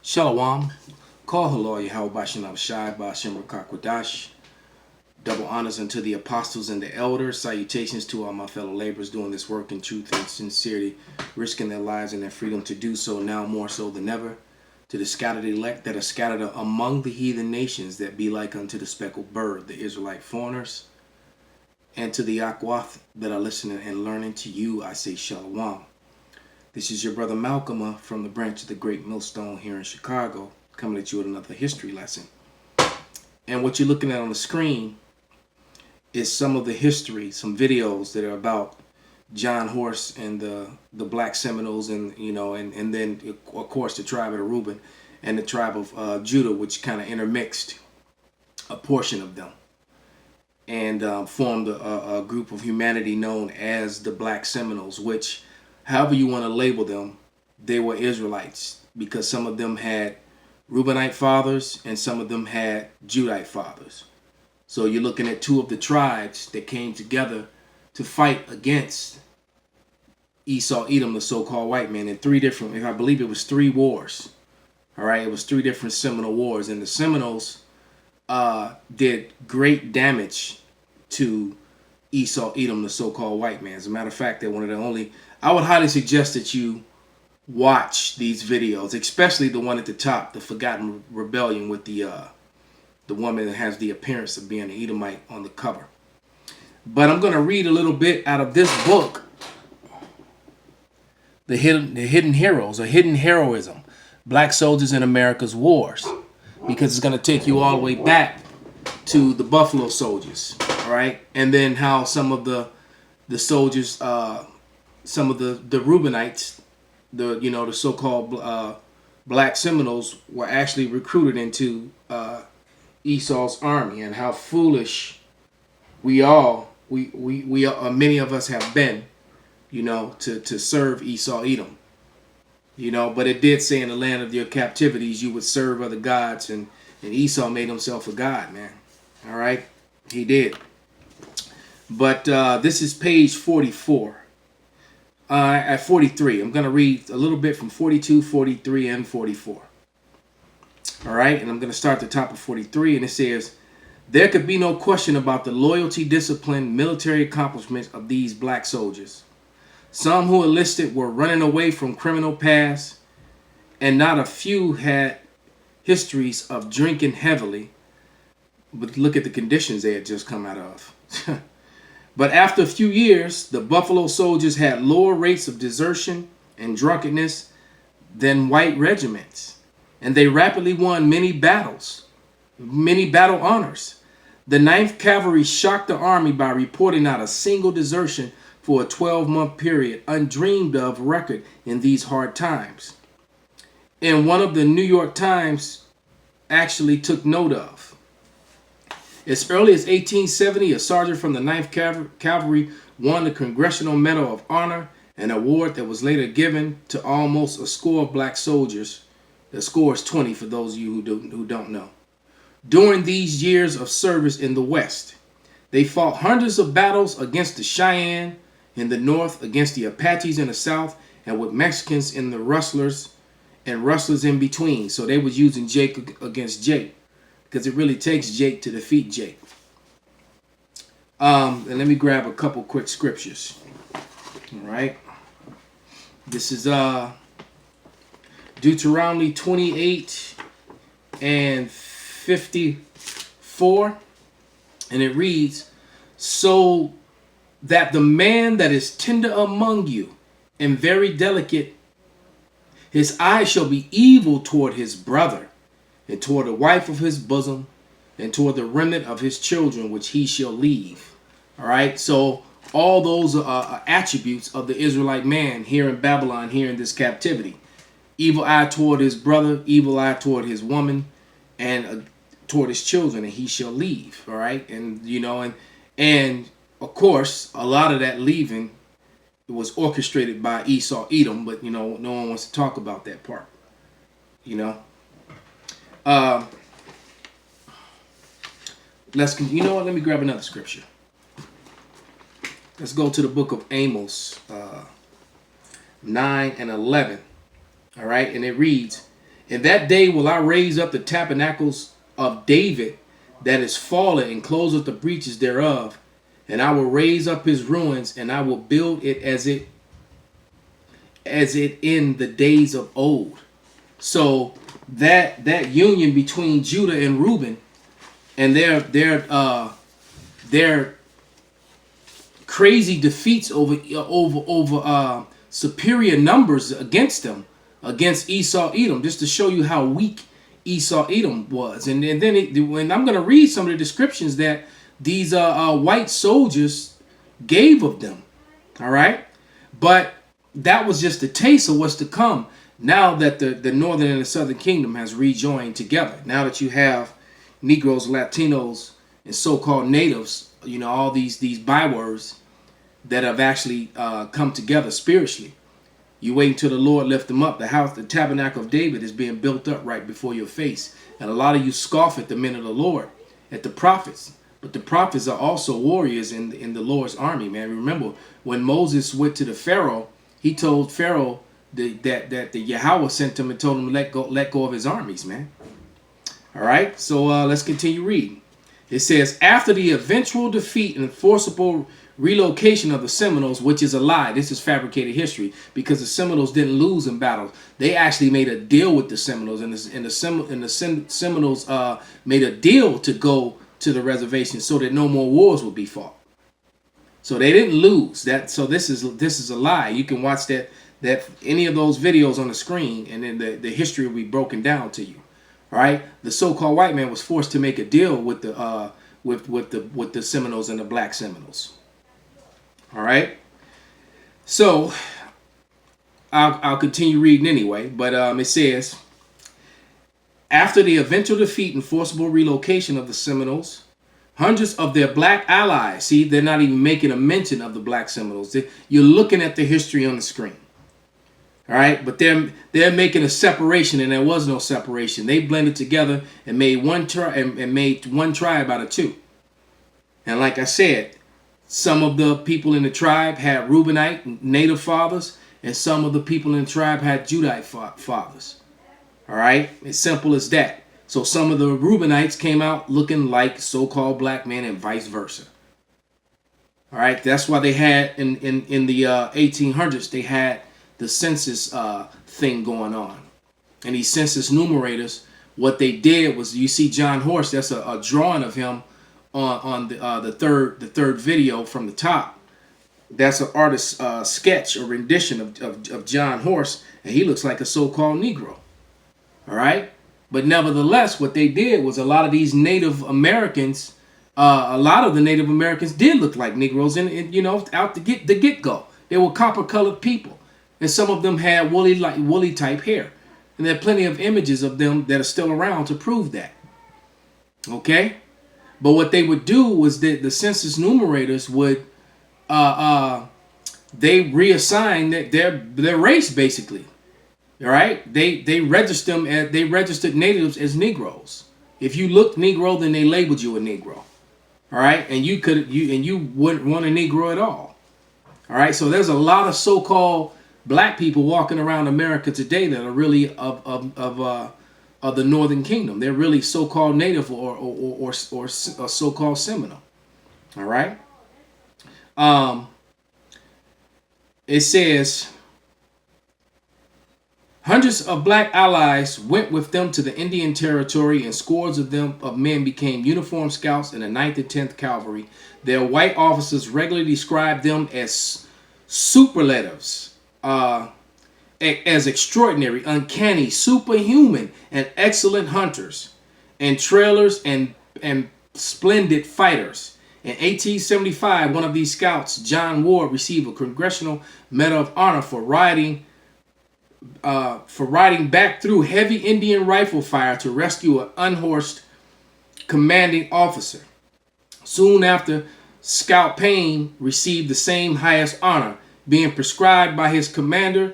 Shalom. Call Halal Yahweh Shalom Shai Bashim Rakakwadash. Double honors unto the apostles and the elders. Salutations to all my fellow laborers doing this work in truth and sincerity, risking their lives and their freedom to do so now more so than ever. To the scattered elect that are scattered among the heathen nations that be like unto the speckled bird, the Israelite foreigners. And to the Akwath that are listening and learning, to you I say Shalom. This is your brother Malcolm from the branch of the Great Millstone here in Chicago, coming at you with another history lesson. And what you're looking at on the screen is some of the history, some videos that are about John Horse and the Black Seminoles, and and then of course the tribe of Reuben and the tribe of Judah, which kind of intermixed a portion of them and formed a group of humanity known as the Black Seminoles, which, however you want to label them, they were Israelites, because some of them had Reubenite fathers and some of them had Judite fathers. So you're looking at two of the tribes that came together to fight against Esau, Edom, the so-called white man, in three different, I believe it was 3 wars. All right, it was 3 different Seminole wars, and the Seminoles did great damage to Esau, Edom, the so-called white man. As a matter of fact, they're one of the only. I would highly suggest that you watch these videos, especially the one at the top, the Forgotten Rebellion, with the woman that has the appearance of being an Edomite on the cover. But I'm going to read a little bit out of this book, The Hidden Heroes, or Hidden Heroism, Black Soldiers in America's Wars, because it's going to take you all the way back to the Buffalo Soldiers, all right? And then how some of the soldiers, some of the Reubenites, the so-called Black Seminoles, were actually recruited into Esau's army, and how foolish we many of us have been, to serve Esau, Edom. But it did say, in the land of your captivities you would serve other gods, and Esau made himself a god, man. All right, he did. But this is page 44. At 43, I'm going to read a little bit from 42, 43, and 44. All right, and I'm going to start at the top of 43, and it says, there could be no question about the loyalty, discipline, military accomplishments of these black soldiers. Some who enlisted were running away from criminal past, and not a few had histories of drinking heavily. But look at the conditions they had just come out of. But after a few years, the Buffalo Soldiers had lower rates of desertion and drunkenness than white regiments, and they rapidly won many battle honors. The 9th Cavalry shocked the army by reporting not a single desertion for a 12-month period, undreamed of record in these hard times. And one of the New York Times actually took note of. As early as 1870, a sergeant from the 9th Cavalry won the Congressional Medal of Honor, an award that was later given to almost a score of black soldiers. The score is 20 for those of you who don't know. During these years of service in the West, they fought hundreds of battles against the Cheyenne in the North, against the Apaches in the South, and with Mexicans in the rustlers and rustlers in between. So they was using Jake against Jake, because it really takes Jake to defeat Jake. And let me grab a couple quick scriptures. All right. This is Deuteronomy 28 and 54. And it reads, so that the man that is tender among you and very delicate, his eye shall be evil toward his brother, and toward the wife of his bosom, and toward the remnant of his children, which he shall leave. All right, so all those are attributes of the Israelite man here in Babylon, here in this captivity. Evil eye toward his brother, evil eye toward his woman, and toward his children, and he shall leave. All right, and and of course, a lot of that leaving was orchestrated by Esau, Edom, but no one wants to talk about that part. Let me grab another scripture. Let's go to the book of Amos 9 and 11. All right, and it reads, In that day will I raise up the tabernacles of David that is fallen, and close up the breaches thereof, and I will raise up his ruins, and I will build it as it in the days of old. So that union between Judah and Reuben, and their crazy defeats over superior numbers against them, against Esau Edom, just to show you how weak Esau Edom was. And then when I'm going to read some of the descriptions that these white soldiers gave of them. All right, but that was just a taste of what's to come. Now that the northern and the southern kingdom has rejoined together, now that you have Negroes, Latinos, and so-called natives, you know, all these bywords that have actually come together spiritually. You wait until the Lord lift them up. The house, the tabernacle of David, is being built up right before your face. And a lot of you scoff at the men of the Lord, at the prophets. But the prophets are also warriors in the Lord's army, man. Remember, when Moses went to the Pharaoh, he told Pharaoh that the Yahweh sent him and told him to let go of his armies, man. All right, so let's continue reading. It says, after the eventual defeat and forcible relocation of the Seminoles, which is a lie. This is fabricated history, because the Seminoles didn't lose in battle. They actually made a deal with the Seminoles, and the Seminoles made a deal to go to the reservation so that no more wars would be fought. So they didn't lose that. So this is a lie. You can watch that any of those videos on the screen, and then the history will be broken down to you. All right, the so-called white man was forced to make a deal with the Seminoles and the black Seminoles. All right, so I'll continue reading anyway, but it says, after the eventual defeat and forcible relocation of the Seminoles, hundreds of their black allies, see, they're not even making a mention of the black Seminoles. You're looking at the history on the screen. All right, but they're making a separation, and there was no separation. They blended together and made one tribe out of two. And like I said, some of the people in the tribe had Reubenite native fathers, and some of the people in the tribe had Judite fathers. All right, as simple as that. So some of the Reubenites came out looking like so-called black men, and vice versa. All right, that's why they had in the 1800s, they had the census thing going on. And these census numerators, what they did was, you see John Horse, that's a drawing of him on the third video from the top. That's an artist's sketch or rendition of John Horse, and he looks like a so-called Negro. All right, but nevertheless, what they did was, a lot of these Native Americans, a lot of the Native Americans did look like Negroes, and you know, out the get-go, they were copper-colored people, and some of them had woolly type hair, and there are plenty of images of them that are still around to prove that. Okay. But what they would do was that the census numerators would, they reassign their race basically. All right, they registered them as, they registered natives as Negroes. If you looked Negro, then they labeled you a Negro. All right, and you wouldn't want a Negro at all. All right, so there's a lot of so-called black people walking around America today that are really of the Northern Kingdom. They're really so-called Native or so-called Seminole. All right. It says, hundreds of black allies went with them to the Indian Territory, and scores of men became uniformed scouts in the 9th and 10th Cavalry. Their white officers regularly described them as superlatives, as extraordinary, uncanny, superhuman, and excellent hunters, and trailers, and splendid fighters. In 1875, one of these scouts, John Ward, received a Congressional Medal of Honor for riding back through heavy Indian rifle fire to rescue an unhorsed commanding officer. Soon after, Scout Payne received the same highest honor, being prescribed by his commander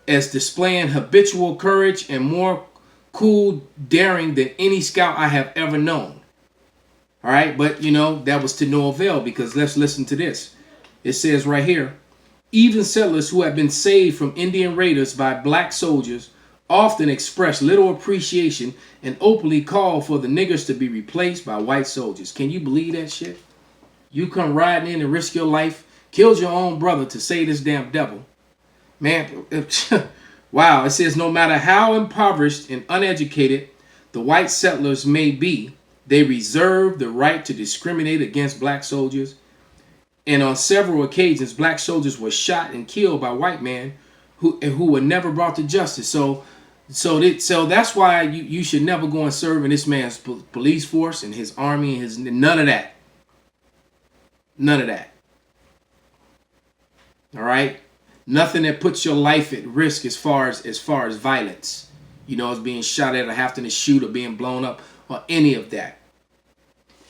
as displaying habitual courage and more cool daring than any scout I have ever known. All right, but you know, that was to no avail, because let's listen to this. It says right here, even settlers who had been saved from Indian raiders by black soldiers often express little appreciation and openly call for the niggers to be replaced by white soldiers. Can you believe that shit? You come riding in and risk your life, killed your own brother to save this damn devil. Man, wow. It says no matter how impoverished and uneducated the white settlers may be, they reserve the right to discriminate against black soldiers. And on several occasions, black soldiers were shot and killed by white men who were never brought to justice. So that's why you should never go and serve in this man's police force and his army and his none of that. None of that. All right? Nothing that puts your life at risk as far as violence. You know, as being shot at or having to shoot or being blown up or any of that.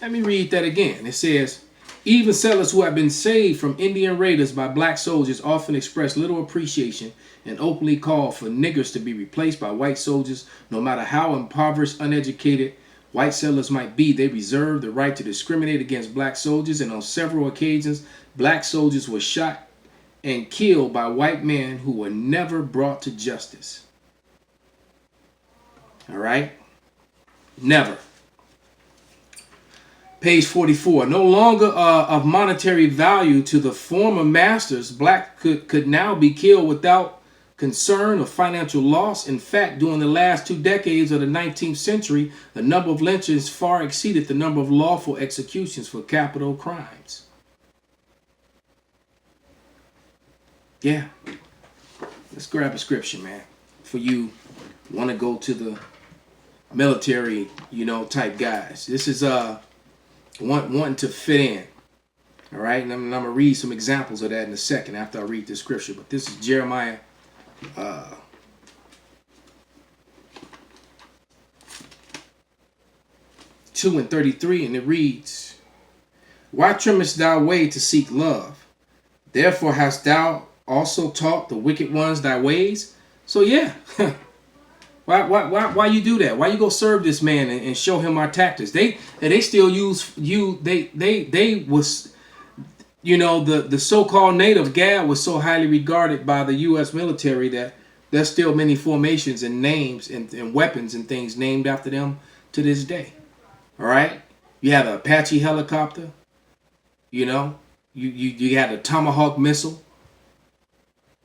Let me read that again. It says, even settlers who have been saved from Indian raiders by black soldiers often express little appreciation and openly call for niggers to be replaced by white soldiers. No matter how impoverished, uneducated white settlers might be, they reserve the right to discriminate against black soldiers, and on several occasions, black soldiers were shot and killed by white men who were never brought to justice. All right? Never. Page 44. No longer of monetary value to the former masters, black could now be killed without concern of financial loss. In fact, during the last 2 decades of the 19th century, the number of lynchings far exceeded the number of lawful executions for capital crimes. Yeah. Let's grab a scripture, man. For you want to go to the military, type guys. This is wanting to fit in. All right, and I'm going to read some examples of that in a second after I read this scripture. But this is Jeremiah 2:33, and it reads, why trimmest thou way to seek love? Therefore hast thou also taught the wicked ones thy ways. So yeah, why you do that? Why you go serve this man and show him our tactics? They still use you. They was, the so-called native Gad was so highly regarded by the U.S. military that there's still many formations and names and weapons and things named after them to this day. All right, you have an Apache helicopter. You had a Tomahawk missile.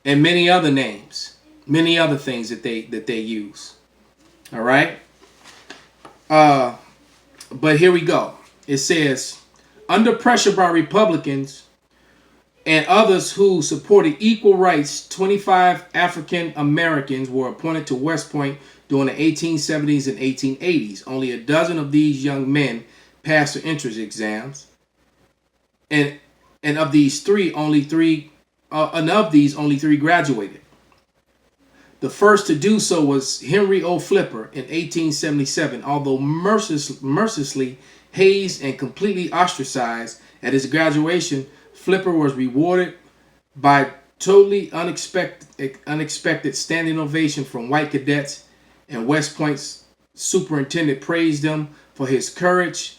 And many other names, many other things that they use. All right. But here we go. It says, under pressure by Republicans and others who supported equal rights, 25 African Americans were appointed to West Point during the 1870s and 1880s. Only a dozen of these young men passed their entrance exams, and of these only three graduated. The first to do so was Henry O. Flipper in 1877. Although mercilessly hazed and completely ostracized at his graduation, Flipper was rewarded by totally unexpected standing ovation from white cadets, and West Point's superintendent praised him for his courage,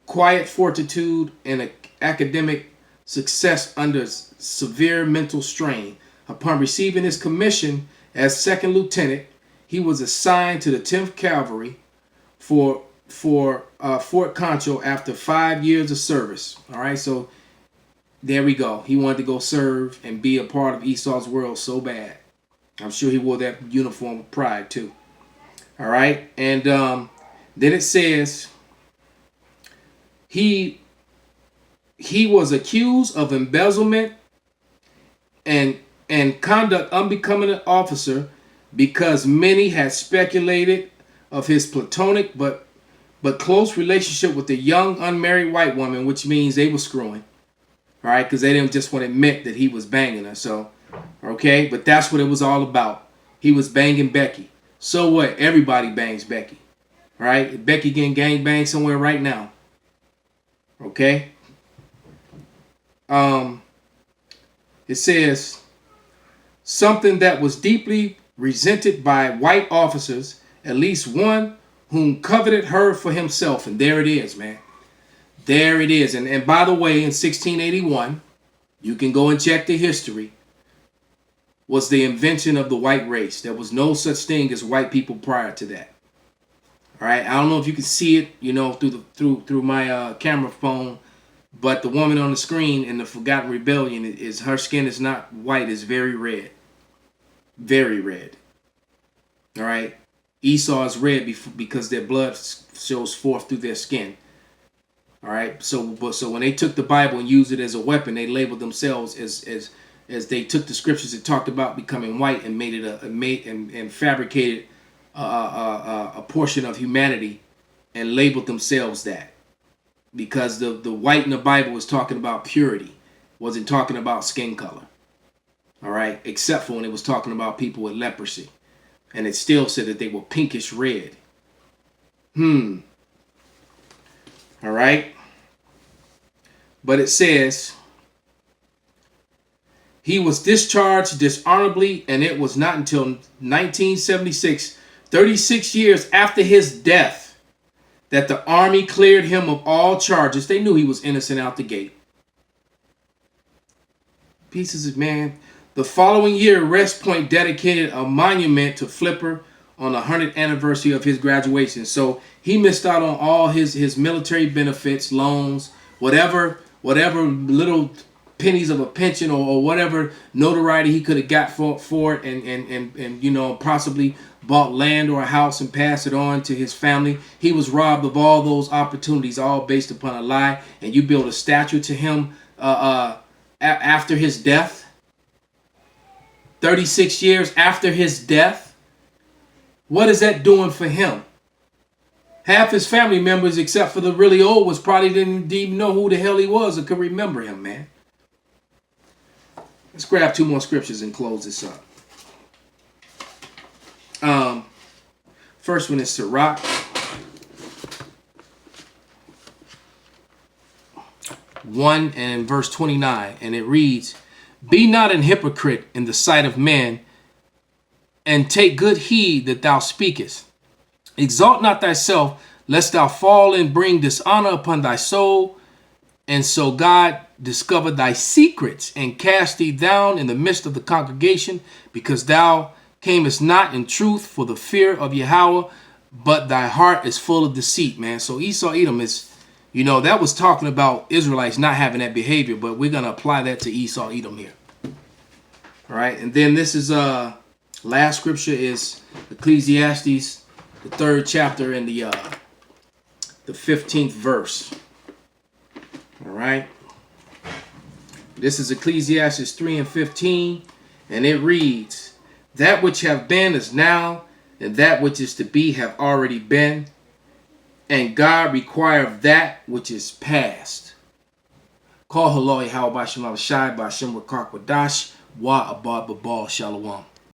quiet fortitude, and academic success under severe mental strain. Upon receiving his commission as second lieutenant, he was assigned to the 10th Cavalry for Fort Concho after 5 years of service. All right, so there we go. He wanted to go serve and be a part of Esau's world so bad. I'm sure he wore that uniform with pride too. All right, and then it says he was accused of embezzlement and conduct unbecoming an officer, because many had speculated of his platonic but close relationship with the young unmarried white woman, which means they were screwing. All right, because they didn't just want to admit that he was banging her. So, okay, but that's what it was all about. He was banging Becky. So what? Everybody bangs Becky. All right, Becky getting gang banged somewhere right now. Okay. It says something that was deeply resented by white officers, at least one whom coveted her for himself. And there it is, man. There it is. And by the way, in 1681, you can go and check the history. was the invention of the white race. There was no such thing as white people prior to that. All right, I don't know if you can see it, you know, through my camera phone, but the woman on the screen in the Forgotten Rebellion is her skin is not white, it's very red, very red. All right, Esau is red because their blood shows forth through their skin. All right, so when they took the Bible and used it as a weapon, they labeled themselves as they took the scriptures that talked about becoming white and made it and fabricated a portion of humanity and labeled themselves that, because the white in the Bible was talking about purity, wasn't talking about skin color. All right, except for when it was talking about people with leprosy, and it still said that they were pinkish red. All right, but it says he was discharged dishonorably, and it was not until 1976, 36 years after his death, that the army cleared him of all charges. They knew he was innocent out the gate. Pieces of man. The following year, West Point dedicated a monument to Flipper on the 100th anniversary of his graduation. So he missed out on all his military benefits, loans, whatever little pennies of a pension or whatever notoriety he could have got for it, and you know, possibly bought land or a house and passed it on to his family. He was robbed of all those opportunities, all based upon a lie. And you build a statue to him after his death, 36 years after his death. What is that doing for him? Half his family members, except for the really old ones, probably didn't even know who the hell he was or could remember him, man. Let's grab two more scriptures and close this up. First one is Sirach 1 and verse 29, and it reads, "Be not an hypocrite in the sight of men, and take good heed that thou speakest. Exalt not thyself, lest thou fall and bring dishonor upon thy soul. And so God discover thy secrets and cast thee down in the midst of the congregation, because thou camest not in truth for the fear of Yahweh, but thy heart is full of deceit," man. So Esau Edom is, you know, that was talking about Israelites not having that behavior, but we're going to apply that to Esau Edom here. All right, and then this is last scripture is Ecclesiastes, the 3rd chapter and the 15th verse. All right. This is Ecclesiastes 3 and 15, and it reads, "That which have been is now, and that which is to be have already been, and God requireth that which is past." Call Haloi How Bashim Al Shai Bashim Rakak Wadash Wa Abad Babal Shalom.